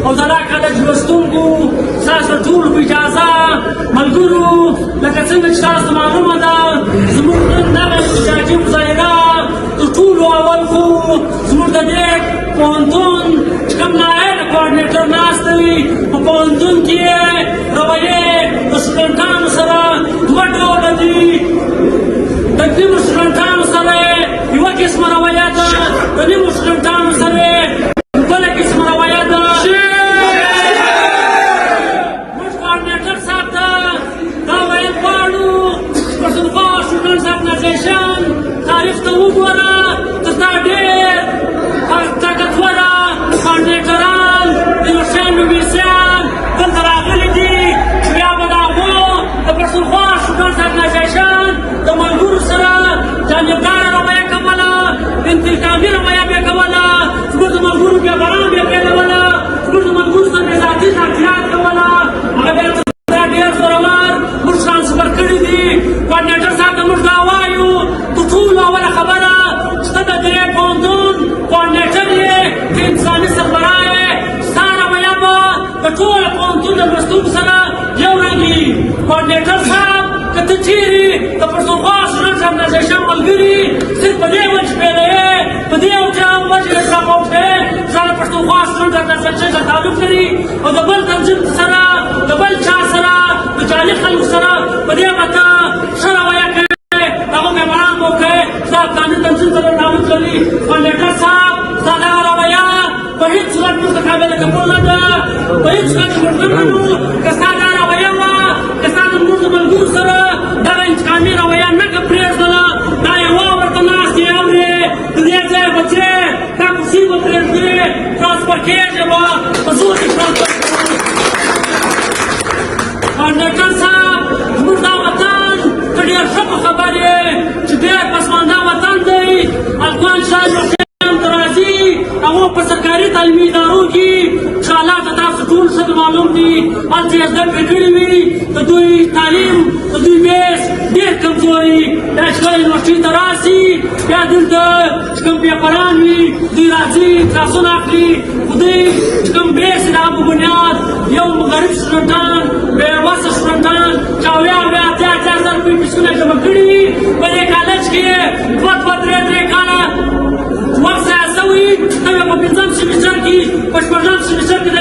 او د دا کالج لوستونکو ستاسو د ټولو په اجازه ملګرو لکه څنګه چې تاسو معلومه ده زموږ نن دغه احتجاجي مظاهره تر ټولو اول خو زموږ د دې پوهنتون چې کوم نایب کوارډینیټر ناست دی په پوهنتون کې یې رویې د سټوډنټانو سره دوه ډوله دي د نیمو سټوډنټانو سره یوه قسمه رویه ده د نیمو سټوډنټانو سره بله قسمه رویه ده موږ کوارډینیټر صاحب ته دا ویل غواړو پښتونخوا سټوډنټس ارګنایزیشن تاریخ ته وګوره تر تا ډېر طاقتوره کوارډینیټران یونیورسټیان نومیسیان دلته راغلي دي چې بیا به د هغو د پښتونخوا سټوډنټس ارګنایزیشن د ملګرو سره جانبداره رویه کوله انتقامي رویه به یې کوله زموږ د ملګرو بېبران به یې پیلوله زموږ د ملګرو سره بې ذاتي ناکیات کوله هغه بیا دا ډېر زورور موږ ترانسفر کړي دي کوارډینیټر صاحب ته موږ دا وایو تر ټولو اوله خبره چې ته د دې پوهنتون کوارډینیټر یې که انساني سربراه یې ستا رویه به د ټول پوهنتون د لوستونکو سره یو رنګ وي کوارډینیټر صاحب که ته چیرې د پښتونخوا سټوډنټس ارګنایزیشن ملګري صرف په دې وجه پیلوې په دې وجه یې راپورټوې چې د پښتونخوا سټوډنټس ارګنایزیشن سره تعلق لري او د بل تنظیم سره د بل چا سره د جعلي خلکو سره په دې به ته ښه رویه کوې هغو مېموران به وکړې چې دا فلاني تنظیم سره تعلق لري کوارډینیټر صاحب ستا دغه رویه په هېڅ صورت موږ ته قابله قبول نه ده په هېڅ صورت موږ نه منو که ستا دا رویه وه که ستا د زموږ د ملګرو سره دغه انتقامي رویه نه که پرېږدله دا یوه ورته ناست یې اورې د دې ځایه بچې دا کرسي به پرېږدې ترانسفر کېږې به په زور دې ترانسفر کوارډینیټر صاحب زموږ دا وطن ته ډېر ښه په خبر یې چې ډېر پسمانده وطن دی افغان شاه یونیورسټیان ته راځي هغو په سرکاري تعلیمي ادارو کې چې حالات تاسو ټول ښه معلوم دي هلته یې زده کړې کړي وي د دوی تعلیم د دوی بیس ډېر کمزوري بیا چې کله یونیورسټۍ ته راسي بیا دلته چې کوم پیپران وي دوی راځي کلاسونه اخلي خو دوی چې کوم بیس یې د هغه په بنیاد یو غریب سټوډنټان بې وسه سټوډنټان چې اویا اتیا زره روپۍ فیسونه جمع کړي وي په دې کالج کې یې دوه درې کاله وخت ضایع شوی ته په پنځم سیمسټر کې په شپږم سیمسټر کې